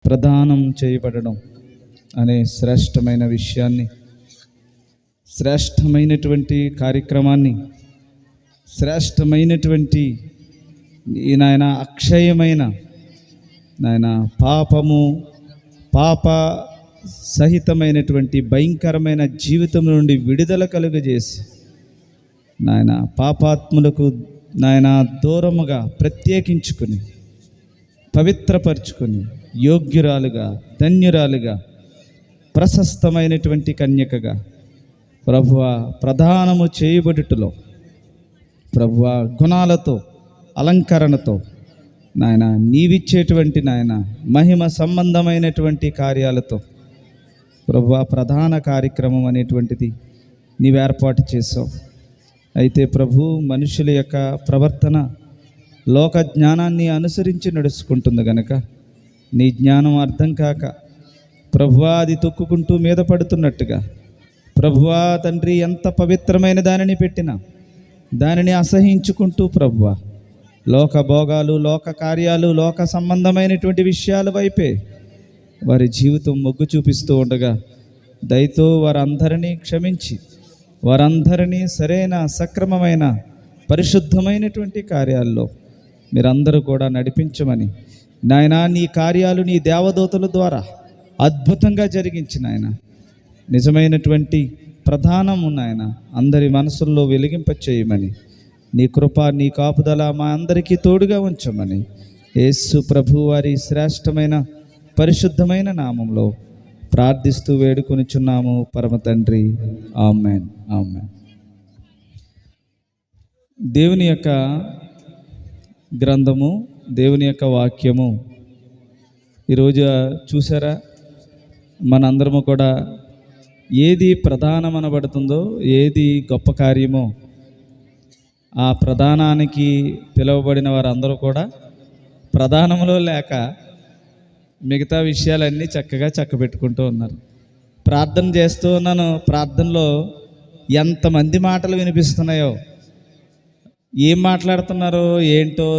ప్రదానం చేయబడడం అనే శ్రేష్టమైన విషయాన్ని, శ్రేష్టమైనటువంటి కార్యక్రమాన్ని, శ్రేష్టమైనటువంటి నాయన అక్షయమైన నాయన పాప సహితమైనటువంటి భయంకరమైన జీవితం నుండి విడుదల కలుగజేసి నాయన పాపాత్ములకు నాయన దూరముగా ప్రత్యేకించుకొని పవిత్రపరుచుకొని యోగ్యురాలుగా ధన్యురాలుగా ప్రశస్తమైనటువంటి కన్యకగా ప్రభువా ప్రదానము చేయబడుటలో ప్రభువా గుణాలతో అలంకరణతో నాయన నీవిచ్చేటువంటి నాయన మహిమ సంబంధమైనటువంటి కార్యాలతో ప్రభువా ప్రధాన కార్యక్రమం అనేటువంటిది నీవు ఏర్పాటు చేసావు. అయితే ప్రభు మనుషుల యొక్క ప్రవర్తన లోక జ్ఞానాన్ని అనుసరించి నడుచుకుంటుంది గనక నీ జ్ఞానం అర్థం కాక ప్రభువా అది తొక్కుకుంటూ మీద పడుతున్నట్టుగా ప్రభువా తండ్రి ఎంత పవిత్రమైన దానిని పెట్టినా దానిని అసహించుకుంటూ ప్రభువా లోక భోగాలు, లోక కార్యాలు, లోక సంబంధమైనటువంటి విషయాల వైపే వారి జీవితం మొగ్గు చూపిస్తూ ఉండగా దయతో వారందరినీ క్షమించి వారందరినీ సరైన సక్రమమైన పరిశుద్ధమైనటువంటి కార్యాల్లో మీరందరూ కూడా నడిపించమని నాయనా నీ కార్యాలు నీ దేవదూతల ద్వారా అద్భుతంగా జరిగించిన ఆయన నిజమైనటువంటి ప్రధానము నాయన అందరి మనసుల్లో వెలిగింపచేయమని నీ కృప నీ కాపుదల మా అందరికీ తోడుగా ఉంచమని యేసు ప్రభు వారి శ్రేష్టమైన పరిశుద్ధమైన నామంలో ప్రార్థిస్తూ వేడుకొనిచున్నాము పరమ తండ్రి. ఆమేన్, ఆమేన్. దేవుని యొక్క గ్రంథము, దేవుని యొక్క వాక్యము ఈరోజు చూసారా, మనందరము కూడా ఏది ప్రధానమనబడుతుందో, ఏది గొప్ప కార్యమో ఆ ప్రధానానికి పిలువబడిన వారందరూ కూడా ప్రధానంలో లేక మిగతా విషయాలన్నీ చక్కగా చక్కబెట్టుకుంటూ ఉన్నారు. ప్రార్థన చేస్తూ ఉన్నాను, ప్రార్థనలో ఎంతమంది మాటలు వినిపిస్తున్నాయో, ఏం మాట్లాడుతున్నారో ఏంటో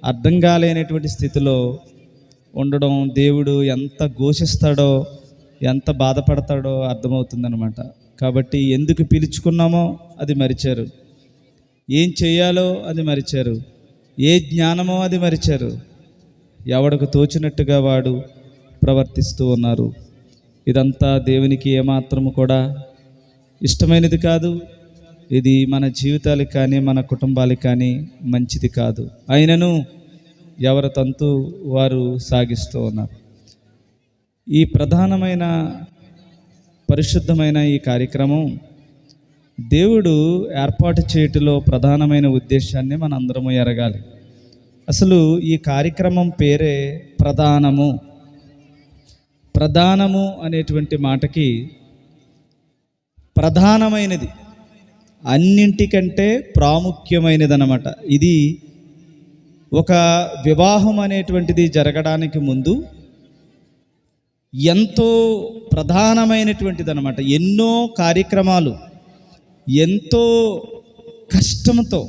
అర్థం కాలేనటువంటి స్థితిలో ఉండడం దేవుడు ఎంత ఘోషిస్తాడో, ఎంత బాధపడతాడో అర్థమవుతుందన్నమాట. కాబట్టి ఎందుకు పిలుచుకున్నామో అది మరిచారు, ఏం చేయాలో అది మరిచారు, ఏ జ్ఞానమో అది మరిచారు. ఎవడకు తోచినట్టుగా వాడు ప్రవర్తిస్తూ ఉన్నారు. ఇదంతా దేవునికి ఏమాత్రము కూడా ఇష్టమైనది కాదు. ఇది మన జీవితాలకు కానీ మన కుటుంబాలకు కానీ మంచిది కాదు. అయినను ఎవరి తంతు వారు సాగిస్తూ ఉన్నారు. ఈ ప్రధానమైన పరిశుద్ధమైన ఈ కార్యక్రమం దేవుడు ఏర్పాటు చేయటంలో ప్రధానమైన ఉద్దేశాన్ని మనందరము ఎరగాలి. అసలు ఈ కార్యక్రమం పేరే ప్రధానము. ప్రధానము అనేటువంటి మాటకి ప్రధానమైనది, అన్నింటికంటే ప్రాముఖ్యమైనది అన్నమాట. ఇది ఒక వివాహం అనేటువంటిది జరగడానికి ముందు ఎంతో ప్రధానమైనటువంటిది అన్నమాట. ఎన్నో కార్యక్రమాలు ఎంతో కష్టంతో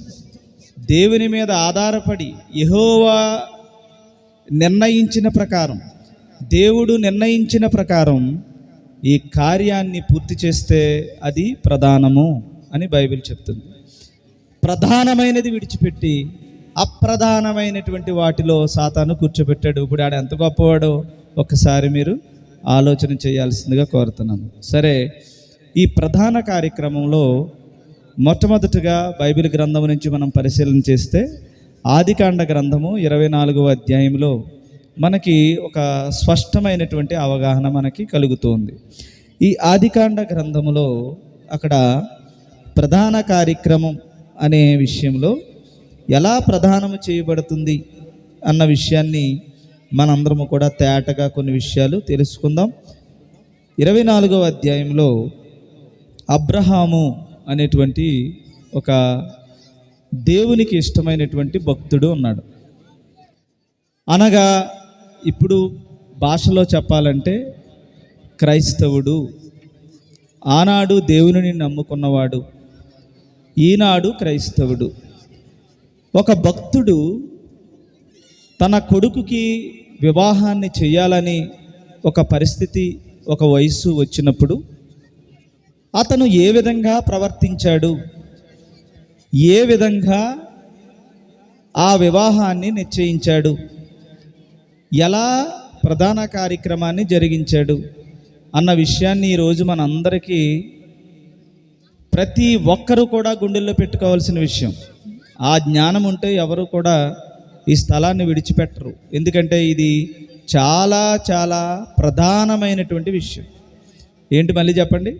దేవుని మీద ఆధారపడి యెహోవా నిర్ణయించిన ప్రకారం, దేవుడు నిర్ణయించిన ప్రకారం ఈ కార్యాన్ని పూర్తి చేస్తే అది ప్రధానము అని బైబిల్ చెప్తుంది. ప్రధానమైనది విడిచిపెట్టి అప్రధానమైనటువంటి వాటిలో సాతాను కూర్చోబెట్టాడు. ఇప్పుడు ఆడ ఎంత గొప్పవాడో ఒక్కసారి మీరు ఆలోచన చేయాల్సిందిగా కోరుతున్నాను. సరే, ఈ ప్రధాన కార్యక్రమంలో మొట్టమొదటిగా బైబిల్ గ్రంథం నుంచి మనం పరిశీలన చేస్తే ఆదికాండ గ్రంథము 24వ అధ్యాయంలో మనకి ఒక స్పష్టమైనటువంటి అవగాహన మనకి కలుగుతుంది. ఈ ఆదికాండ గ్రంథములో అక్కడ ప్రధాన కార్యక్రమం అనే విషయంలో ఎలా ప్రధానము చేయబడుతుంది అన్న విషయాన్ని మనందరము కూడా తేటగా కొన్ని విషయాలు తెలుసుకుందాం. 24వ అధ్యాయంలో అబ్రహాము అనేటువంటి ఒక దేవునికి ఇష్టమైనటువంటి భక్తుడు ఉన్నాడు. అనగా ఇప్పుడు భాషలో చెప్పాలంటే క్రైస్తవుడు. ఆనాడు దేవునిని నమ్ముకున్నవాడు, ఈనాడు క్రైస్తవుడు. ఒక భక్తుడు తన కొడుకుకి వివాహాన్ని చేయాలని ఒక పరిస్థితి, ఒక వయస్సు వచ్చినప్పుడు అతను ఏ విధంగా ప్రవర్తించాడు, ఏ విధంగా ఆ వివాహాన్ని నిశ్చయించాడు, ఎలా ప్రధాన కార్యక్రమాన్ని జరిగించాడు అన్న విషయాన్ని ఈరోజు మనందరికీ ప్రతి ఒక్కరూ కూడా గుండెల్లో పెట్టుకోవాల్సిన విషయం. ఆ జ్ఞానం ఉంటే ఎవరు కూడా ఈ స్థలాన్ని విడిచిపెట్టరు. ఎందుకంటే ఇది చాలా చాలా ప్రధానమైనటువంటి విషయం. ఏంటి మళ్ళీ చెప్పండి?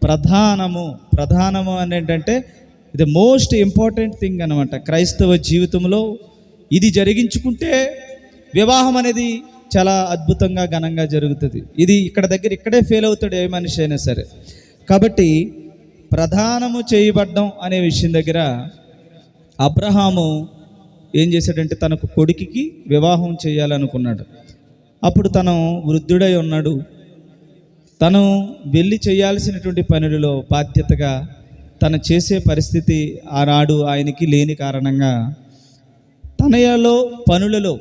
ప్రధానము అని ఏంటంటే ఇది మోస్ట్ ఇంపార్టెంట్ థింగ్ అన్నమాట. క్రైస్తవ జీవితంలో ఇది జరిగించుకుంటే వివాహం అనేది చాలా అద్భుతంగా ఘనంగా జరుగుతుంది. ఇది ఇక్కడే ఫెయిల్ అవుతాడు ఏ మనిషి అయినా సరే. కాబట్టి ప్రధానము చేయబడ్డం అనే విషయం దగ్గర అబ్రహాము ఏం చేశాడంటే తనకు కొడుకుకి వివాహం చేయాలనుకున్నాడు. అప్పుడు తను వృద్ధుడై ఉన్నాడు. తను వెళ్ళి చేయాల్సినటువంటి పనులలో బాధ్యతగా తను చేసే పరిస్థితి ఆనాడు ఆయనకి లేని కారణంగా తనయలో పనులలో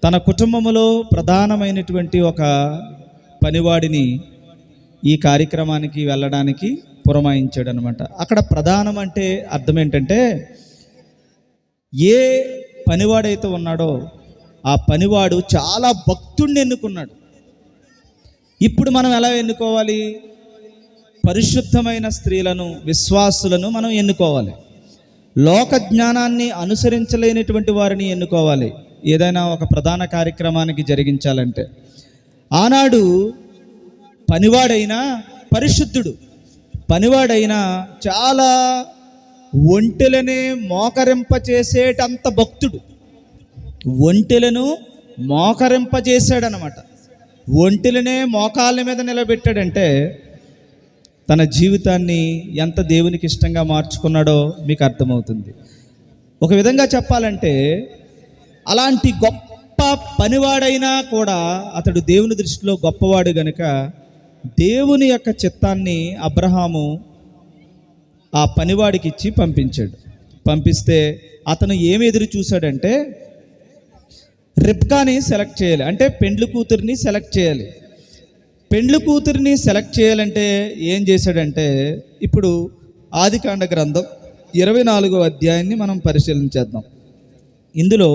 తన కుటుంబంలో ప్రధానమైనటువంటి ఒక పనివాడిని ఈ కార్యక్రమానికి వెళ్ళడానికి పురమాయించాడు అనమాట. అక్కడ ప్రధానం అంటే అర్థం ఏంటంటే ఏ పనివాడైతే ఉన్నాడో ఆ పనివాడు చాలా భక్తుడిని ఎన్నుకున్నాడు. ఇప్పుడు మనం ఎలా ఎన్నుకోవాలి? పరిశుద్ధమైన స్త్రీలను, విశ్వాసులను మనం ఎన్నుకోవాలి. లోక జ్ఞానాన్ని అనుసరించలేనటువంటి వారిని ఎన్నుకోవాలి ఏదైనా ఒక ప్రధాన కార్యక్రమానికి జరిగించాలంటే. ఆనాడు పనివాడైనా పరిశుద్ధుడు, పనివాడైనా చాలా ఒంటెలనే మోకరింపచేసేటంత భక్తుడు. ఒంటెలను మోకరింపజేశాడనమాట. ఒంటెలనే మోకాళ్ళ మీద నిలబెట్టాడంటే తన జీవితాన్ని ఎంత దేవునికి ఇష్టంగా మార్చుకున్నాడో మీకు అర్థమవుతుంది. ఒక విధంగా చెప్పాలంటే అలాంటి గొప్ప పనివాడైనా కూడా అతడు దేవుని దృష్టిలో గొప్పవాడు గనుక దేవుని యొక్క చిత్తాన్ని అబ్రహాము ఆ పనివాడికి ఇచ్చి పంపించాడు. పంపిస్తే అతను ఏమి ఎదురు చూశాడంటే రిబ్కాని సెలెక్ట్ చేయాలి, అంటే పెండ్లి కూతురిని సెలెక్ట్ చేయాలి. పెండ్లి కూతురిని సెలెక్ట్ చేయాలంటే ఏం చేశాడంటే ఇప్పుడు ఆదికాండ గ్రంథం 24వ అధ్యాయాన్ని మనం పరిశీలించేద్దాం. ఇందులో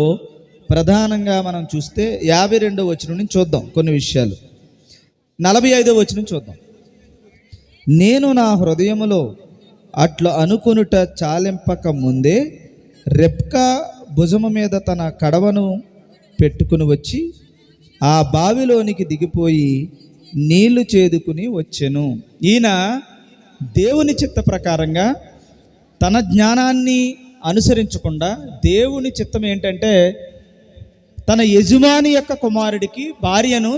ప్రధానంగా మనం చూస్తే 52వ వచనం నుంచి చూద్దాం కొన్ని విషయాలు. 45వ వచనం చూద్దాం. నేను నా హృదయములో అట్లా అనుకొనుట చాలింపక ముందే రెబ్కా భుజము మీద తన కడవను పెట్టుకుని వచ్చి ఆ బావిలోనికి దిగిపోయి నీళ్లు చేదుకుని వచ్చెను. ఈయన దేవుని చిత్త ప్రకారంగా తన జ్ఞానాన్ని అనుసరించకుండా దేవుని చిత్తం ఏంటంటే తన యజమాని యొక్క కుమారుడికి భార్యను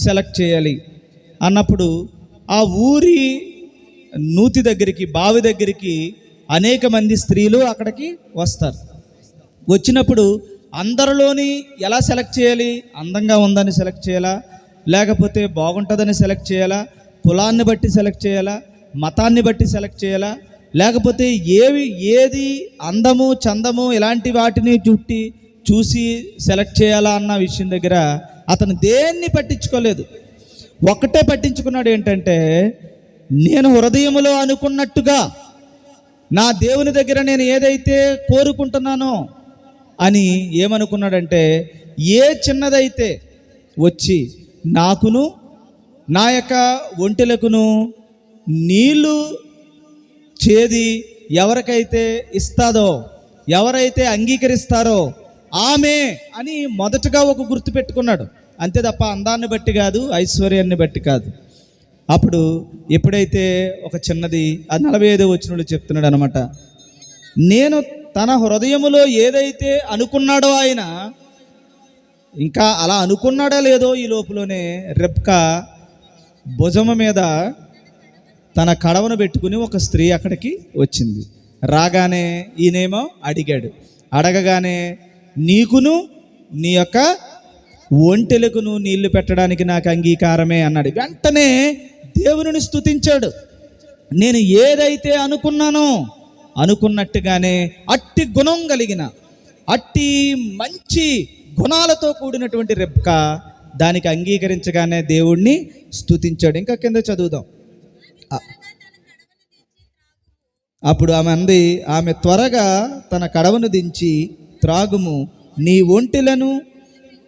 సెలెక్ట్ చేయాలి అన్నప్పుడు ఆ ఊరి నూతి దగ్గరికి, బావి దగ్గరికి అనేక మంది స్త్రీలు అక్కడికి వస్తారు. వచ్చినప్పుడు అందరిలోని ఎలా సెలెక్ట్ చేయాలి? అందంగా ఉందని సెలెక్ట్ చేయాలా, లేకపోతే బాగుంటుందని సెలెక్ట్ చేయాలా, కులాన్ని బట్టి సెలెక్ట్ చేయాలా, మతాన్ని బట్టి సెలెక్ట్ చేయాలా, లేకపోతే ఏది అందము చందము ఇలాంటి వాటిని చూసి సెలెక్ట్ చేయాలా అన్న విషయం దగ్గర అతను దేన్ని పట్టించుకోలేదు. ఒక్కటే పట్టించుకున్నాడు, ఏంటంటే నేను హృదయములో అనుకున్నట్టుగా నా దేవుని దగ్గర నేను ఏదైతే కోరుకుంటున్నానో అని ఏమనుకున్నాడంటే ఏ చిన్నదైతే వచ్చి నాకును నా యొక్క ఒంటెలకును నీళ్లు చేది ఎవరికైతే ఇస్తాదో, ఎవరైతే అంగీకరిస్తారో ఆమె అని మొదటగా ఒక గుర్తు పెట్టుకున్నాడు. అంతే తప్ప అందాన్ని బట్టి కాదు, ఐశ్వర్యాన్ని బట్టి కాదు. అప్పుడు ఎప్పుడైతే ఒక చిన్నది 45వ వచనంలో చెప్తున్నాడు అనమాట, నేను తన హృదయములో ఏదైతే అనుకున్నాడో ఆయన, ఇంకా అలా అనుకున్నాడో లేదో ఈ లోపులోనే రెబ్కా భుజము మీద తన కడవను పెట్టుకుని ఒక స్త్రీ అక్కడికి వచ్చింది. రాగానే ఈయనేమో అడిగాడు. అడగగానే నీకును నీ యొక్క ఒంటెలకును నీళ్లు పెట్టడానికి నాకు అంగీకారమే అన్నాడు. వెంటనే దేవుని స్తుతించాడు. నేను ఏదైతే అనుకున్నానో అనుకున్నట్టుగానే అట్టి గుణం కలిగిన, అట్టి మంచి గుణాలతో కూడినటువంటి రెబ్కా దానికి అంగీకరించగానే దేవుణ్ణి స్తుతించాడు. ఇంకా కింద చదువుదాం. అప్పుడు ఆమె త్వరగా తన కడవను దించి త్రాగుము, నీ ఒంటెలను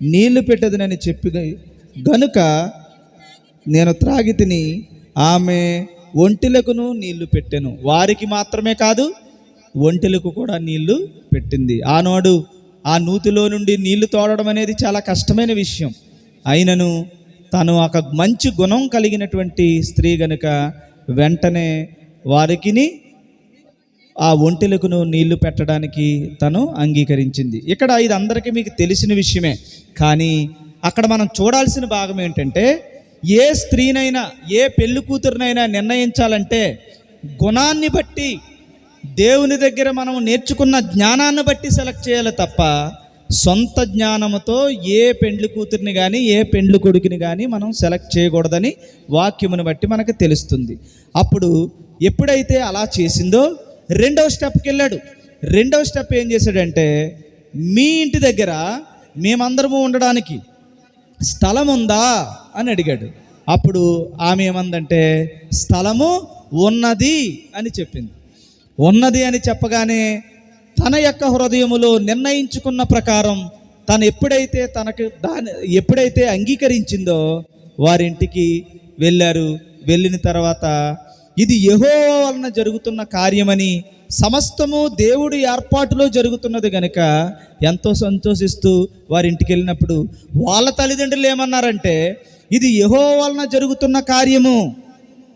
నీళ్లు పెట్టదునని చెప్పి గనుక నేను త్రాగి తిని. ఆమె ఒంటెలకును నీళ్లు పెట్టెను. వారికి మాత్రమే కాదు, ఒంటెలకు కూడా నీళ్లు పెట్టింది. ఆనాడు ఆ నూతిలో నుండి నీళ్లు తోడడం అనేది చాలా కష్టమైన విషయం. అయినను తను ఒక మంచి గుణం కలిగినటువంటి స్త్రీ గనుక వెంటనే వారికిని ఆ ఒంటెలకును నీళ్లు పెట్టడానికి తను అంగీకరించింది. ఇక్కడ ఇది అందరికీ మీకు తెలిసిన విషయమే. కానీ అక్కడ మనం చూడాల్సిన భాగం ఏంటంటే, ఏ స్త్రీనైనా ఏ పెళ్లి కూతురునైనా నిర్ణయించాలంటే గుణాన్ని బట్టి, దేవుని దగ్గర మనం నేర్చుకున్న జ్ఞానాన్ని బట్టి సెలెక్ట్ చేయాలి తప్ప సొంత జ్ఞానంతో ఏ పెండ్లి కూతురిని కానీ ఏ పెండ్లి కొడుకుని కానీ మనం సెలెక్ట్ చేయకూడదని వాక్యమును బట్టి మనకు తెలుస్తుంది. అప్పుడు ఎప్పుడైతే అలా చేసిందో రెండవ స్టెప్కి వెళ్ళాడు. రెండవ స్టెప్ ఏం చేశాడంటే, మీ ఇంటి దగ్గర మేమందరము ఉండడానికి స్థలం ఉందా అని అడిగాడు. అప్పుడు ఆమె ఏమందంటే, స్థలము ఉన్నది అని చెప్పింది. ఉన్నది అని చెప్పగానే తన యొక్క హృదయములో నిర్ణయించుకున్న ప్రకారం తను ఎప్పుడైతే అంగీకరించిందో వారింటికి వెళ్ళారు. వెళ్ళిన తర్వాత ఇది యెహోవా వలన జరుగుతున్న కార్యమని, సమస్తము దేవుడి ఏర్పాటులో జరుగుతున్నది గనుక ఎంతో సంతోషిస్తూ వారింటికి వెళ్ళినప్పుడు వాళ్ళ తల్లిదండ్రులు ఏమన్నారంటే, ఇది యెహోవా వలన జరుగుతున్న కార్యము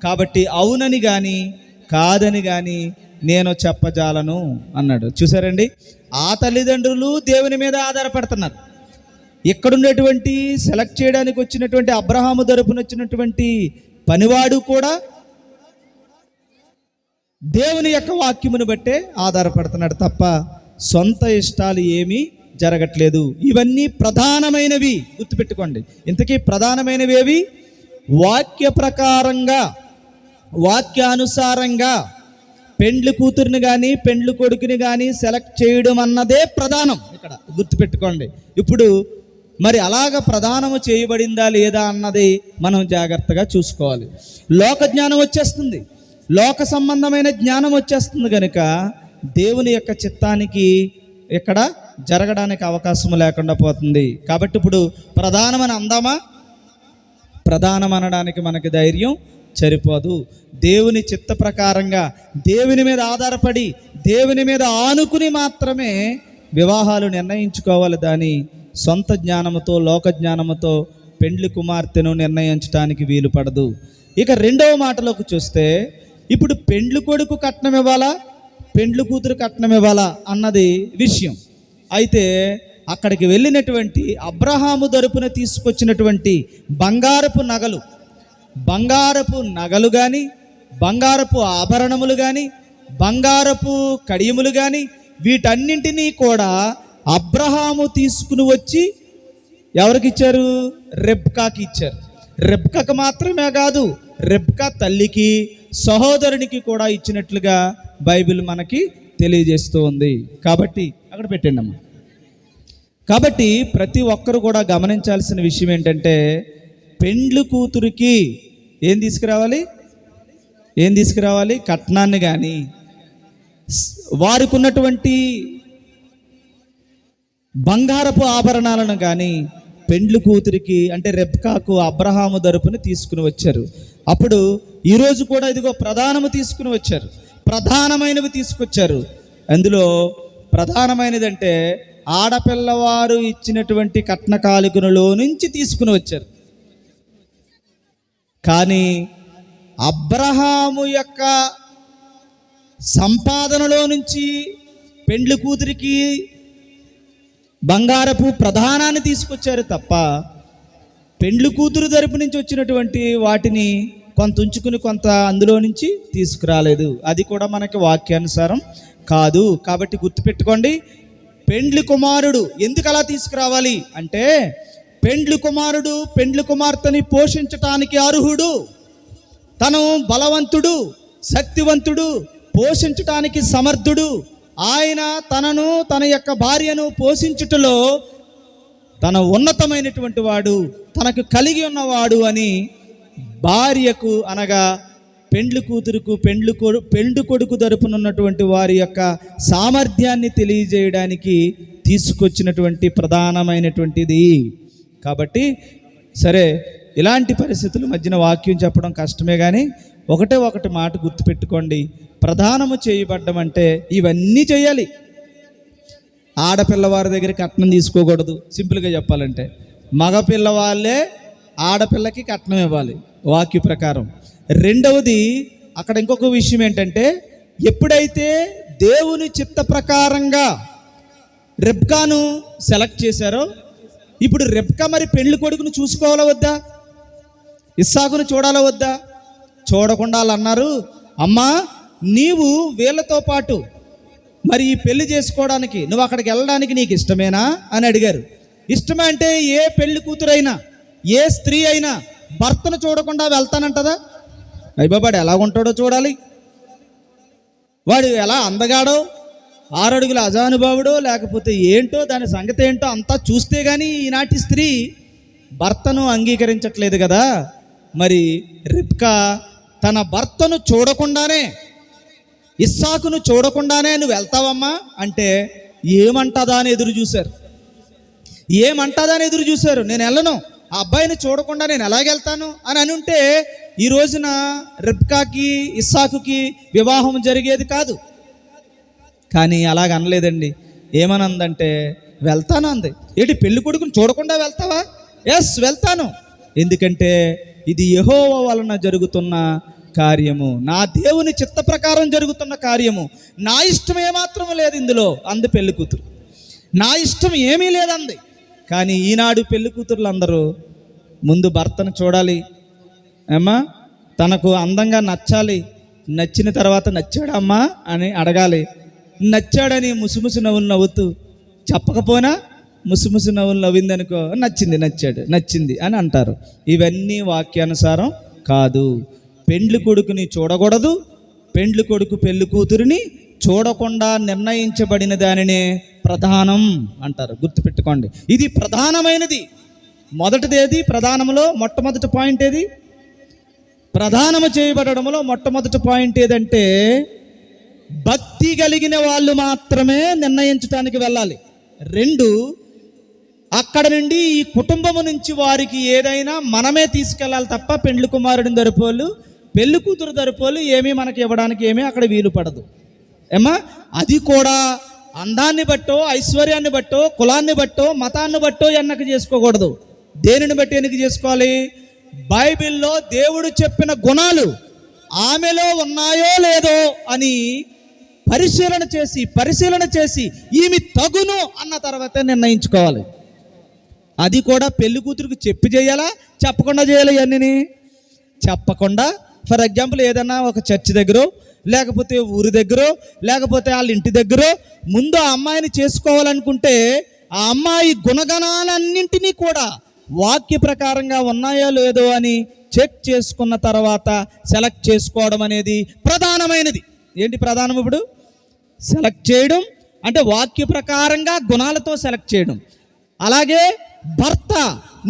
కాబట్టి అవునని కానీ కాదని కానీ నేను చెప్పజాలను అన్నాడు. చూసారండి, ఆ తల్లిదండ్రులు దేవుని మీద ఆధారపడుతున్నారు. ఇక్కడున్నటువంటి సెలెక్ట్ చేయడానికి వచ్చినటువంటి అబ్రహాము తరపున వచ్చినటువంటి పనివాడు కూడా దేవుని యొక్క వాక్యమును బట్టే ఆధారపడుతున్నాడు తప్ప సొంత ఇష్టాలు ఏమీ జరగట్లేదు. ఇవన్నీ ప్రధానమైనవి, గుర్తుపెట్టుకోండి. ఇంతకీ ప్రధానమైనవి ఏవి? వాక్య ప్రకారంగా, వాక్యానుసారంగా పెండ్లి కూతురిని కానీ పెండ్లి కొడుకుని కానీ సెలెక్ట్ చేయడం అన్నదే ప్రధానం. ఇక్కడ గుర్తుపెట్టుకోండి. ఇప్పుడు మరి అలాగ ప్రధానము చేయబడిందా లేదా అన్నది మనం జాగ్రత్తగా చూసుకోవాలి. లోక జ్ఞానం వచ్చేస్తుంది, లోక సంబంధమైన జ్ఞానం వచ్చేస్తుంది కనుక దేవుని యొక్క చిత్తానికి ఇక్కడ జరగడానికి అవకాశం లేకుండా పోతుంది. కాబట్టి ఇప్పుడు ప్రధానమని అందామా? ప్రధానం అనడానికి మనకి ధైర్యం సరిపోదు. దేవుని చిత్త ప్రకారంగా దేవుని మీద ఆధారపడి దేవుని మీద ఆనుకుని మాత్రమే వివాహాలు నిర్ణయించుకోవాలి. దాని సొంత జ్ఞానముతో లోక జ్ఞానముతో పెండ్లి కుమార్తెను నిర్ణయించడానికి వీలు పడదు. ఇక రెండవ మాటలోకి చూస్తే, ఇప్పుడు పెండ్లి కొడుకు కట్నం ఇవ్వాలా పెండ్లి కూతురు కట్నం ఇవ్వాలా అన్నది విషయం. అయితే అక్కడికి వెళ్ళినటువంటి అబ్రహాము తరపున తీసుకొచ్చినటువంటి బంగారపు నగలు కానీ, బంగారపు ఆభరణములు కానీ, బంగారపు కడియములు కానీ, వీటన్నింటినీ కూడా అబ్రహాము తీసుకుని వచ్చి ఎవరికి ఇచ్చారు? రెబ్కాకి ఇచ్చారు. రెబ్కాకు మాత్రమే కాదు, రెబ్కా తల్లికి సహోదరునికి కూడా ఇచ్చినట్లుగా బైబిల్ మనకి తెలియజేస్తూ ఉంది. కాబట్టి అక్కడ పెట్టండి అమ్మా. కాబట్టి ప్రతి ఒక్కరు కూడా గమనించాల్సిన విషయం ఏంటంటే, పెండ్లి కూతురికి ఏం తీసుకురావాలి? కట్నాన్ని కానీ, వారికి ఉన్నటువంటి బంగారపు ఆభరణాలను కానీ పెండ్లి కూతురికి అంటే రెబ్కాకు అబ్రహాము తరపున తీసుకుని వచ్చారు. అప్పుడు ఈరోజు కూడా ఇదిగో ప్రధానము తీసుకుని వచ్చారు, ప్రధానమైనవి తీసుకొచ్చారు. అందులో ప్రధానమైనదంటే ఆడపిల్లవారు ఇచ్చినటువంటి కట్న కానుకలలో నుంచి తీసుకుని వచ్చారు. కానీ అబ్రహాము యొక్క సంపాదనలో నుంచి పెండ్లి కూతురికి బంగారపు ప్రధానాన్ని తీసుకొచ్చారు తప్ప పెండ్లి కూతురు తరపు నుంచి వచ్చినటువంటి వాటిని కొంత ఉంచుకుని కొంత అందులో నుంచి తీసుకురాలేదు. అది కూడా మనకి వాక్యానుసారం కాదు. కాబట్టి గుర్తుపెట్టుకోండి, పెండ్లి కుమారుడు ఎందుకు అలా తీసుకురావాలి అంటే, పెండ్లి కుమారుడు పెండ్లి కుమార్తెని పోషించటానికి అర్హుడు. తను బలవంతుడు, శక్తివంతుడు, పోషించటానికి సమర్థుడు. ఆయన తన యొక్క భార్యను పోషించుటలో తన ఉన్నతమైనటువంటి వాడు, తనకు కలిగి ఉన్నవాడు అని భార్యకు అనగా పెండ్లి కూతురుకు పెండ్లి కొడుకు తరపునున్నటువంటి వారి యొక్క సామర్థ్యాన్ని తెలియజేయడానికి తీసుకొచ్చినటువంటి ప్రధానమైనటువంటిది. కాబట్టి సరే, ఇలాంటి పరిస్థితుల మధ్యన వాక్యం చెప్పడం కష్టమే, కానీ ఒకటి మాట గుర్తుపెట్టుకోండి. ప్రధానము చేయబడ్డం అంటే ఇవన్నీ చేయాలి. ఆడపిల్లవారి దగ్గర కట్నం తీసుకోకూడదు. సింపుల్గా చెప్పాలంటే మగపిల్లవాళ్ళే ఆడపిల్లకి కట్నం ఇవ్వాలి వాక్య ప్రకారం. రెండవది, అక్కడ ఇంకొక విషయం ఏంటంటే, ఎప్పుడైతే దేవుని చిత్త ప్రకారంగా రెబ్కాను సెలెక్ట్ చేశారో, ఇప్పుడు రెబ్కా మరి పెళ్లి కొడుకును చూసుకోవాలా వద్దా, ఇస్సాకును చూడాలా వద్దా? చూడకుండా వాళ్ళు అన్నారు, అమ్మా నీవు వీళ్ళతో పాటు మరి ఈ పెళ్లి చేసుకోవడానికి నువ్వు అక్కడికి వెళ్ళడానికి నీకు ఇష్టమేనా అని అడిగారు. ఇష్టమే అంటే ఏ పెళ్లి కూతురైనా ఏ స్త్రీ అయినా భర్తను చూడకుండా వెళ్తానంటదా? అయ్యబాబాడు ఎలా ఉంటాడో చూడాలి, వాడు ఎలా అందగాడో, 6 అడుగుల అజానుభావుడో లేకపోతే ఏంటో దాని సంగతి ఏంటో అంతా చూస్తే కానీ ఈనాటి స్త్రీ భర్తను అంగీకరించట్లేదు కదా. మరి రిబ్కా తన భర్తను చూడకుండానే, ఇస్సాకును చూడకుండానే నువ్వు వెళ్తావమ్మా అంటే ఏమంటదా అని ఎదురు చూశారు. నేను వెళ్ళను, ఆ అబ్బాయిని చూడకుండా నేను ఎలాగెళ్తాను అని ఉంటే ఈ రోజున రిబ్కాకి ఇస్సాకుకి వివాహం జరిగేది కాదు. కానీ అలాగ అనలేదండి. ఏమనందంటే వెళ్తాను అంది. ఏంటి పెళ్లి కొడుకుని చూడకుండా వెళ్తావా? ఎస్ వెళ్తాను, ఎందుకంటే ఇది యెహోవా వలన జరుగుతున్న కార్యము, నా దేవుని చిత్త ప్రకారం జరుగుతున్న కార్యము. నా ఇష్టం ఏమాత్రం లేదు ఇందులో అంది పెళ్లి కూతురు. నా ఇష్టం ఏమీ లేదంది. కానీ ఈనాడు పెళ్లి కూతురులు అందరూ ముందు భర్తను చూడాలి, ఏమ్మా తనకు అందంగా నచ్చాలి, నచ్చిన తర్వాత నచ్చాడమ్మా అని అడగాలి. నచ్చాడని ముసుముసు నవ్వులు నవ్వుతూ, చెప్పకపోయినా ముసుముసు నవ్వులు నవ్విందనుకో నచ్చింది అని అంటారు. ఇవన్నీ వాక్యానుసారం కాదు. పెండ్లి కొడుకుని చూడకూడదు, పెండ్లి కొడుకు పెళ్లి కూతురిని చూడకుండా నిర్ణయించబడిన దానినే ప్రధానం అంటారు. గుర్తుపెట్టుకోండి, ఇది ప్రధానమైనది. మొదటిది ఏది? ప్రధానంలో మొట్టమొదటి పాయింట్ ఏది? ప్రధానము చేయబడడంలో మొట్టమొదటి పాయింట్ ఏదంటే, భక్తి కలిగిన వాళ్ళు మాత్రమే నిర్ణయించడానికి వెళ్ళాలి. 2, అక్కడ నుండి ఈ కుటుంబము నుంచి వారికి ఏదైనా మనమే తీసుకెళ్ళాలి తప్ప పెండ్లి కుమారుడిని దరిపోలు పెళ్లి కూతురు దరిపోలు ఏమీ మనకి ఇవ్వడానికి ఏమీ అక్కడ వీలు పడదు. ఏమా అది కూడా అందాన్ని బట్టో, ఐశ్వర్యాన్ని బట్టో, కులాన్ని బట్టో, మతాన్ని బట్టో ఎన్నక చేసుకోకూడదు. దేనిని బట్టి ఎన్నిక చేసుకోవాలి? బైబిల్లో దేవుడు చెప్పిన గుణాలు ఆమెలో ఉన్నాయో లేదో అని పరిశీలన చేసి ఈమె తగును అన్న తర్వాతే నిర్ణయించుకోవాలి. అది కూడా పెళ్లి కూతురికి చెప్పి చేయాలా, చెప్పకుండా చేయాలి? ఇవన్నీ చెప్పకుండా, ఫర్ ఎగ్జాంపుల్ ఏదన్నా ఒక చర్చి దగ్గర, లేకపోతే ఊరి దగ్గర, లేకపోతే వాళ్ళ ఇంటి దగ్గర ముందు ఆ అమ్మాయిని చేసుకోవాలనుకుంటే ఆ అమ్మాయి గుణగణాలన్నింటినీ కూడా వాక్య ప్రకారంగా ఉన్నాయో లేదో అని చెక్ చేసుకున్న తర్వాత సెలెక్ట్ చేసుకోవడం అనేది ప్రధానమైనది. ఏంటి ప్రధానం? ఇప్పుడు సెలెక్ట్ చేయడం అంటే వాక్య ప్రకారంగా గుణాలతో సెలెక్ట్ చేయడం. అలాగే భర్త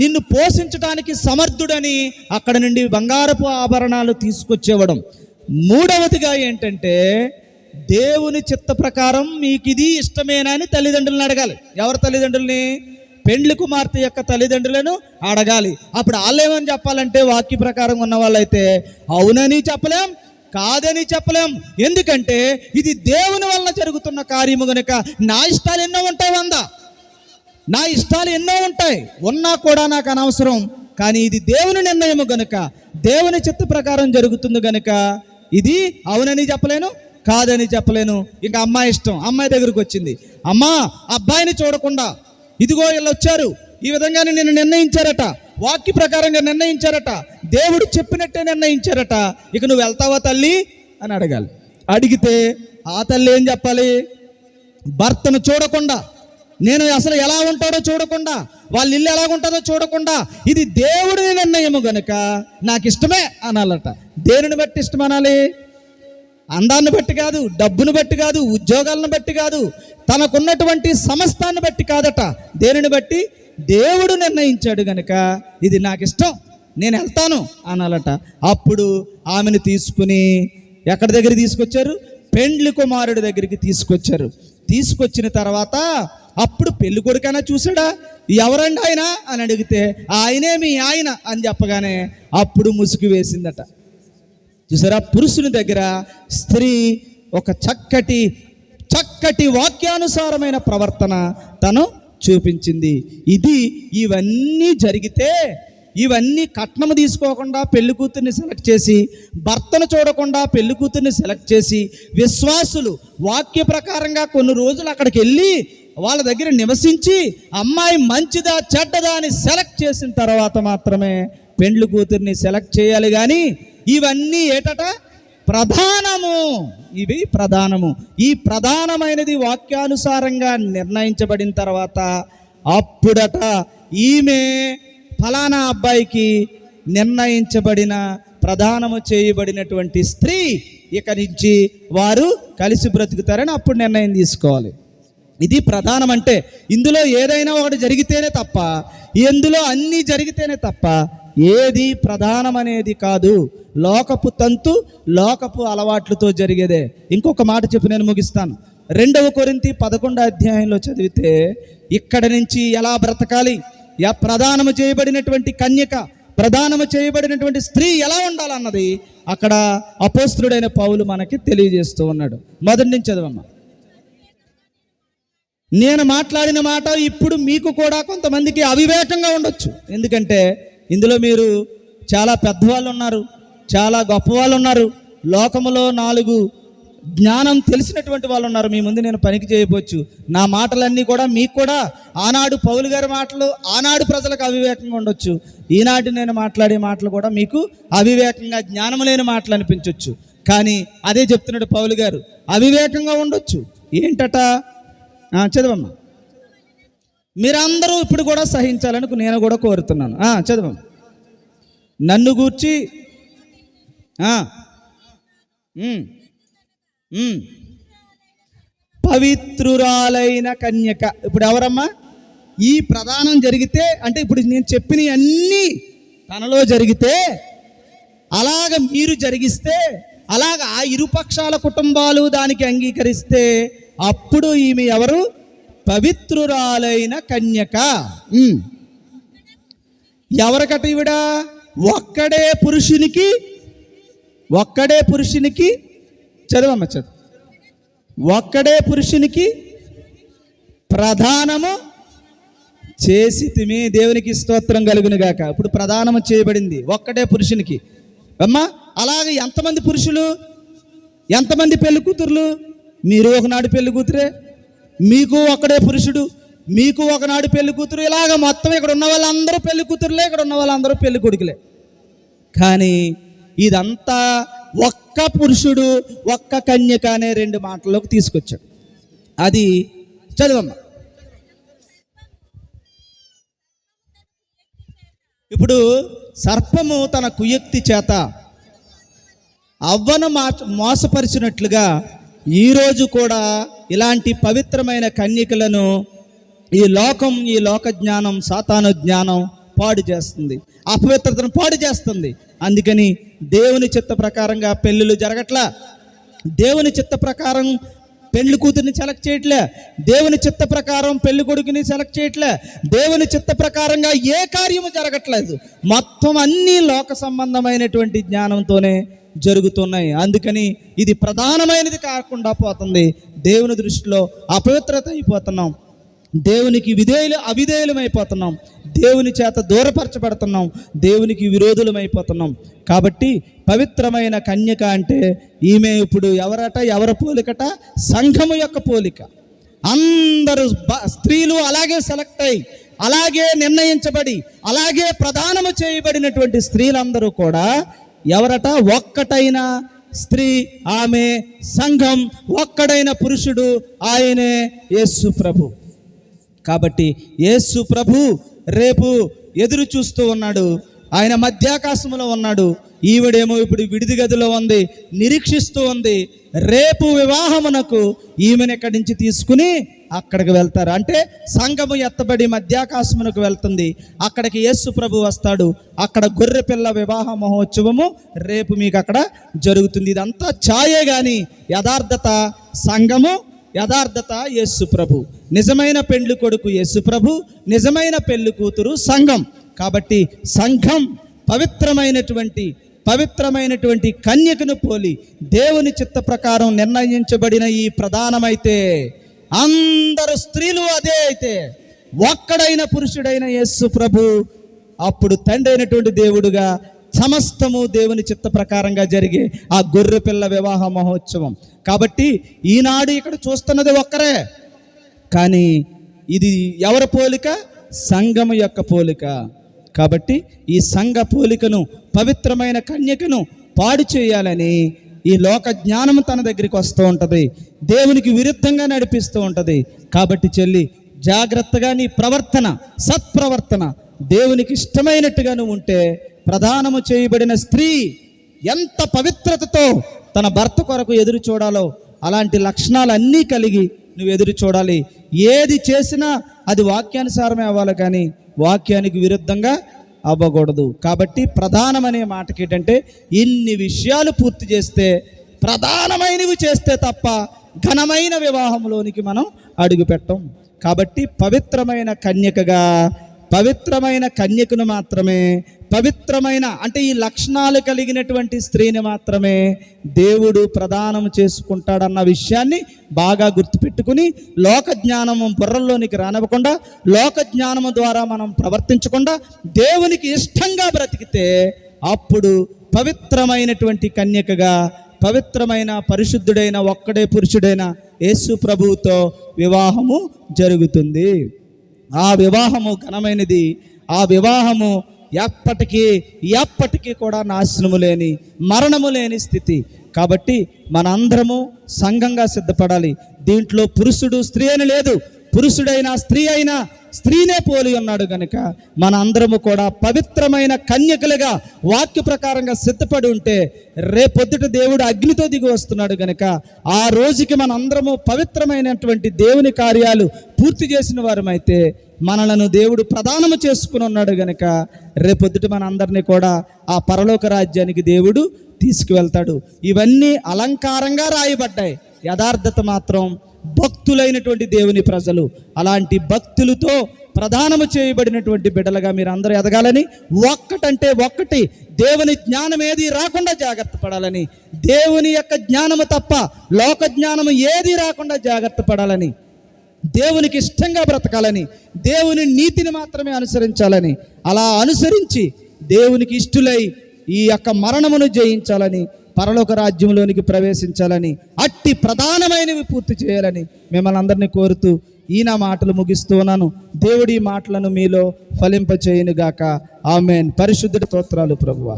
నిన్ను పోషించడానికి సమర్థుడని అక్కడ నుండి బంగారపు ఆభరణాలు తీసుకొచ్చేవడం. 3వదిగా ఏంటంటే, దేవుని చిత్త ప్రకారం మీకు ఇది ఇష్టమేనా అని తల్లిదండ్రులను అడగాలి. ఎవరి తల్లిదండ్రుల్ని? పెండ్లి కుమార్తె యొక్క తల్లిదండ్రులను అడగాలి. అప్పుడు వాళ్ళు ఏమని చెప్పాలంటే, వాక్య ప్రకారం ఉన్న వాళ్ళైతే అవునని చెప్పలేం, కాదని చెప్పలేం. ఎందుకంటే ఇది దేవుని వలన జరుగుతున్న కార్యము కనుక నా ఇష్టాలు ఎన్నో ఉంటాయి, ఉన్నా కూడా నాకు అనవసరం. కానీ ఇది దేవుని నిర్ణయము గనుక, దేవుని చిత్త ప్రకారం జరుగుతుంది గనుక ఇది అవునని చెప్పలేను, కాదని చెప్పలేను. ఇంకా అమ్మాయి ఇష్టం. అమ్మాయి దగ్గరకు వచ్చింది, అమ్మా అబ్బాయిని చూడకుండా ఇదిగో వీళ్ళు వచ్చారు, ఈ విధంగానే నిన్ను నిర్ణయించారట, వాక్య ప్రకారంగా నిర్ణయించారట, దేవుడు చెప్పినట్టే నిర్ణయించారట, ఇక నువ్వు వెళ్తావా తల్లి అని అడగాలి. అడిగితే ఆ తల్లి ఏం చెప్పాలి? భర్తను చూడకుండా, నేను అసలు ఎలా ఉంటాడో చూడకుండా, వాళ్ళ ఇల్లు ఎలా ఉంటుందో చూడకుండా, ఇది దేవుడి నిర్ణయము గనుక నాకు ఇష్టమే అనాలట. దేనిని బట్టి ఇష్టం అనాలి? అందాన్ని బట్టి కాదు, డబ్బును బట్టి కాదు, ఉద్యోగాలను బట్టి కాదు, తనకున్నటువంటి సమస్తాన్ని బట్టి కాదట. దేనిని బట్టి? దేవుడు నిర్ణయించాడు గనుక ఇది నాకు ఇష్టం, నేను వెళ్తాను అనాలట. అప్పుడు ఆమెను తీసుకుని ఎక్కడి దగ్గర తీసుకొచ్చారు? పెండ్లి కుమారుడి దగ్గరికి తీసుకొచ్చారు. తీసుకొచ్చిన తర్వాత అప్పుడు పెళ్లి కొడుకైనా చూసాడా, ఎవరండి ఆయన అని అడిగితే ఆయనే మీ ఆయన అని చెప్పగానే అప్పుడు ముసుగు వేసిందట. చూసారా, పురుషుని దగ్గర స్త్రీ ఒక చక్కటి వాక్యానుసారమైన ప్రవర్తన తను చూపించింది. ఇవన్నీ జరిగితే, ఇవన్నీ కట్నం తీసుకోకుండా పెళ్లి కూతుర్ని సెలెక్ట్ చేసి, భర్తను చూడకుండా పెళ్లి కూతుర్ని సెలెక్ట్ చేసి, విశ్వాసులు వాక్య ప్రకారంగా కొన్ని రోజులు అక్కడికి వెళ్ళి వాళ్ళ దగ్గర నివసించి అమ్మాయి మంచిదా చెడ్డదా అని సెలెక్ట్ చేసిన తర్వాత మాత్రమే పెండ్లి కూతుర్ని సెలెక్ట్ చేయాలి. కానీ ఇవన్నీ ఏటట ప్రధానము, ఇవి ప్రధానము. ఈ ప్రధానమైనది వాక్యానుసారంగా నిర్ణయించబడిన తర్వాత అప్పుడట ఈమె ఫలానా అబ్బాయికి నిర్ణయించబడిన ప్రధానము చేయబడినటువంటి స్త్రీ, ఇక నుంచి వారు కలిసి బ్రతుకుతారని అప్పుడు నిర్ణయం తీసుకోవాలి. ఇది ప్రధానం. అంటే ఇందులో ఏదైనా ఒకటి జరిగితేనే తప్ప, ఇందులో అన్నీ జరిగితేనే తప్ప ఏది ప్రధానం అనేది కాదు. లోకపు తంతు, లోకపు అలవాట్లతో జరిగేదే. ఇంకొక మాట చెప్పి నేను ముగిస్తాను. 2 కొరింథీ 11 అధ్యాయంలో చదివితే ఇక్కడ నుంచి ఎలా బ్రతకాలి, ప్రధానము చేయబడినటువంటి కన్యక, ప్రధానము చేయబడినటువంటి స్త్రీ ఎలా ఉండాలన్నది అక్కడ అపోస్తలుడైన పౌలు మనకి తెలియజేస్తూ ఉన్నాడు. మొదటి నుంచి చదవమ్మా. నేను మాట్లాడిన మాట ఇప్పుడు మీకు కూడా కొంతమందికి అవివేకంగా ఉండొచ్చు. ఎందుకంటే ఇందులో మీరు చాలా పెద్దవాళ్ళు ఉన్నారు, చాలా గొప్పవాళ్ళు ఉన్నారు, లోకములో 4 జ్ఞానం తెలిసినటువంటి వాళ్ళు ఉన్నారు. మీ ముందు నేను పనికి చేయవచ్చు. నా మాటలన్నీ కూడా మీకు కూడా ఆనాడు పౌలు గారి మాటలు ఆనాడు ప్రజలకు అవివేకంగా ఉండొచ్చు. ఈనాటి నేను మాట్లాడే మాటలు కూడా మీకు అవివేకంగా, జ్ఞానం లేని మాటలు అనిపించవచ్చు. కానీ అదే చెప్తున్నాడు పౌలు గారు, అవివేకంగా ఉండొచ్చు. ఏంటట? చదవమ్మా. మీరందరూ ఇప్పుడు కూడా సహించాలని నేను కూడా కోరుతున్నాను. చదవమ్మా. నన్ను గూర్చి పవిత్రురాలైన కన్యక. ఇప్పుడు ఎవరమ్మా? ఈ ప్రధానం జరిగితే, అంటే ఇప్పుడు నేను చెప్పిన అన్నీ తనలో జరిగితే, అలాగ మీరు జరిగిస్తే, అలాగ ఆ ఇరుపక్షాల కుటుంబాలు దానికి అంగీకరిస్తే అప్పుడు ఈమె ఎవరు? పవిత్రురాలైన కన్యక. ఎవరికట ఈవిడ? ఒక్కడే పురుషునికి చదవమ్మ, చదువు. ఒక్కడే పురుషునికి ప్రధానము చేసితిమి. దేవునికి స్తోత్రం కలుగును గాక. ఇప్పుడు ప్రధానము చేయబడింది ఒక్కడే పురుషునికి. అమ్మా, అలాగే ఎంతమంది పురుషులు, ఎంతమంది పెళ్లి కూతుర్లు? మీరు ఒకనాడు పెళ్లి కూతురే, మీకు ఒక్కడే పురుషుడు, మీకు ఒకనాడు పెళ్లి కూతురు. ఇలాగ మొత్తం ఇక్కడ ఉన్న వాళ్ళందరూ పెళ్లి కూతురులే, ఇక్కడ ఉన్న వాళ్ళందరూ పెళ్లి కొడుకులే. కానీ ఇదంతా ఒక్క పురుషుడు, ఒక్క కన్యక అనే 2 మాటల్లోకి తీసుకొచ్చాడు. అది చదవమ్మా. ఇప్పుడు సర్పము తన కుయుక్తి చేత అవ్వను మోసపరిచినట్లుగా ఈరోజు కూడా ఇలాంటి పవిత్రమైన కన్యకలను ఈ లోక జ్ఞానం, సాతాను జ్ఞానం పాడు చేస్తుంది, అపవిత్రతను పాడు చేస్తుంది. అందుకని దేవుని చిత్త ప్రకారంగా పెళ్ళిళ్ళు జరగట్లా, దేవుని చిత్త ప్రకారం పెళ్లి కూతురిని సెలెక్ట్ చేయట్లే, దేవుని చిత్త ప్రకారం పెళ్లి కొడుకుని సెలెక్ట్ చేయట్లే, దేవుని చిత్త ప్రకారంగా ఏ కార్యము జరగట్లేదు. మొత్తం అన్నీ లోక సంబంధమైనటువంటి జ్ఞానంతోనే జరుగుతున్నాయి. అందుకని ఇది ప్రధానమైనది కాకుండా పోతుంది. దేవుని దృష్టిలో అపవిత్రత అయిపోతున్నాం, దేవునికి అవిధేయులమైపోతున్నాం, దేవుని చేత దూరపరచబడుతున్నాం, దేవునికి విరోధులమైపోతున్నాం. కాబట్టి పవిత్రమైన కన్యక అంటే ఈమె ఇప్పుడు ఎవరి పోలికట? సంఘము యొక్క పోలిక. అందరూ స్త్రీలు అలాగే సెలెక్ట్ అయ్యి, అలాగే నిర్ణయించబడి, అలాగే ప్రదానము చేయబడినటువంటి స్త్రీలందరూ కూడా ఎవరట? ఒక్కటైన స్త్రీ ఆమె సంఘం, ఒక్కడైన పురుషుడు ఆయనే యేసు ప్రభు. కాబట్టి యేసు ప్రభు రేపు ఎదురు చూస్తూ ఉన్నాడు. ఆయన మధ్యాకాశంలో ఉన్నాడు. ఈవిడేమో ఇప్పుడు విడిది గదిలో ఉంది, నిరీక్షిస్తూ ఉంది. రేపు వివాహమునకు ఈమెను ఇక్కడి నుంచి తీసుకుని అక్కడికి వెళ్తారు. అంటే సంఘము ఎత్తబడి మధ్యాకాశమునకు వెళ్తుంది. అక్కడికి యేసు ప్రభు వస్తాడు. అక్కడ గొర్రె పిల్ల వివాహ మహోత్సవము రేపు మీకు అక్కడ జరుగుతుంది. ఇదంతా ఛాయే గాని యథార్థత సంఘము, యథార్థత యేసు ప్రభు. నిజమైన పెండ్లి కొడుకు యేసు ప్రభు, నిజమైన పెళ్లి కూతురు సంఘం. కాబట్టి సంఘం పవిత్రమైనటువంటి కన్యకను పోలి దేవుని చిత్త ప్రకారం నిర్ణయించబడిన ఈ ప్రధానమైతే, అందరు స్త్రీలు అదే అయితే, ఒక్కడైన పురుషుడైన యేసు ప్రభు అప్పుడు తండ్రి అయినటువంటి దేవుడుగా సమస్తము దేవుని చిత్త ప్రకారంగా జరిగే ఆ గొర్రె పిల్ల వివాహ మహోత్సవం. కాబట్టి ఈనాడు ఇక్కడ చూస్తున్నది ఒక్కరే, కానీ ఇది ఎవరి పోలిక? సంఘము యొక్క పోలిక. కాబట్టి ఈ సంఘ పోలికను, పవిత్రమైన కన్యకను పాడు చేయాలని ఈ లోక జ్ఞానము తన దగ్గరికి వస్తూ ఉంటుంది, దేవునికి విరుద్ధంగా నడిపిస్తూ ఉంటుంది. కాబట్టి చెల్లి, జాగ్రత్తగా నీ ప్రవర్తన, సత్ప్రవర్తన దేవునికి ఇష్టమైనట్టుగా నువ్వు ఉంటే, ప్రదానము చేయబడిన స్త్రీ ఎంత పవిత్రతతో తన భర్త కొరకు ఎదురు చూడాలో అలాంటి లక్షణాలన్నీ కలిగి నువ్వు ఎదురు చూడాలి. ఏది చేసినా అది వాక్యానుసారమే అవ్వాలి, కానీ వాక్యానికి విరుద్ధంగా అవ్వకూడదు. కాబట్టి ప్రధానమనే మాటకి ఏంటంటే, ఇన్ని విషయాలు పూర్తి చేస్తే, ప్రధానమైనవి చేస్తే తప్ప ఘనమైన వివాహంలోనికి మనం అడుగు పెట్టం. కాబట్టి పవిత్రమైన కన్యకను మాత్రమే, పవిత్రమైన అంటే ఈ లక్షణాలు కలిగినటువంటి స్త్రీని మాత్రమే దేవుడు ప్రదానం చేసుకుంటాడన్న విషయాన్ని బాగా గుర్తుపెట్టుకుని, లోక జ్ఞానము బుర్రల్లోనికి రానివ్వకుండా, లోక జ్ఞానము ద్వారా మనం ప్రవర్తించకుండా దేవునికి ఇష్టంగా బ్రతికితే అప్పుడు పవిత్రమైనటువంటి కన్యకగా, పవిత్రమైన పరిశుద్ధుడైన ఒక్కడే పురుషుడైన యేసు ప్రభువుతో వివాహము జరుగుతుంది. ఆ వివాహము ఘనమైనది. ఆ వివాహము ఎప్పటికీ కూడా నాశనము లేని, మరణము లేని స్థితి. కాబట్టి మనందరము సంఘంగా సిద్ధపడాలి. దీంట్లో పురుషుడు స్త్రీ అని లేదు, పురుషుడైనా స్త్రీ అయినా స్త్రీనే పోలి ఉన్నాడు కనుక మన అందరము కూడా పవిత్రమైన కన్యకలుగా వాక్య ప్రకారంగా సిద్ధపడి ఉంటే, రేపొద్దుట దేవుడు అగ్నితో దిగి వస్తున్నాడు కనుక ఆ రోజుకి మన అందరము పవిత్రమైనటువంటి దేవుని కార్యాలు పూర్తి చేసిన వారమైతే, మనలను దేవుడు ప్రదానము చేసుకుని ఉన్నాడు కనుక రేపొద్దుట మన అందరినీ కూడా ఆ పరలోక రాజ్యానికి దేవుడు తీసుకువెళ్తాడు. ఇవన్నీ అలంకారంగా రాయబడ్డాయి. యథార్థత మాత్రం భక్తులైనటువంటి దేవుని ప్రజలు, అలాంటి భక్తులతో ప్రదానము చేయబడినటువంటి బిడ్డలుగా మీరు అందరూ ఎదగాలని, ఒక్కటంటే ఒక్కటి దేవుని జ్ఞానం ఏది రాకుండా జాగ్రత్త పడాలని, దేవుని యొక్క జ్ఞానము తప్ప లోక జ్ఞానము ఏది రాకుండా జాగ్రత్త పడాలని, దేవునికి ఇష్టంగా బ్రతకాలని, దేవుని నీతిని మాత్రమే అనుసరించాలని, అలా అనుసరించి దేవునికి ఇష్టులై ఈ యొక్క మరణమును జయించాలని, పరలోక రాజ్యంలోనికి ప్రవేశించాలని, అట్టి ప్రధానమైనవి పూర్తి చేయాలని మిమ్మల్ని అందరినీ కోరుతూ ఈ నా మాటలు ముగిస్తూ ఉన్నాను. దేవుడి ఈ మాటలను మీలో ఫలింపచేయునుగాక. ఆమేన్. పరిశుద్ధుడి స్తోత్రాలు ప్రభువా.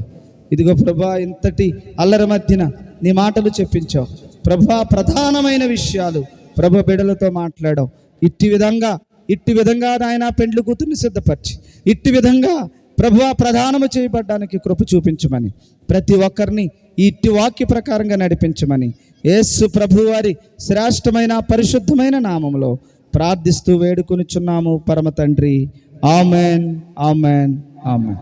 ఇదిగో ప్రభువా, ఇంతటి అల్లరి మధ్యన నీ మాటలు చెప్పించావు ప్రభువా. ప్రధానమైన విషయాలు ప్రభు బిడ్డలతో మాట్లాడావు. ఇట్టి విధంగా నాయన పెండ్లి కూతుర్ని సిద్ధపరిచి, ఇట్టి విధంగా ప్రభువా ప్రదానము చేయబడ్డానికి కృప చూపించమని, ప్రతి ఒక్కరిని ఇట్టి వాక్య ప్రకారంగా నడిపించమని యేసు ప్రభు వారి శ్రేష్టమైన పరిశుద్ధమైన నామములో ప్రార్థిస్తూ వేడుకొనుచున్నాము పరమ తండ్రి. Amen, amen, amen.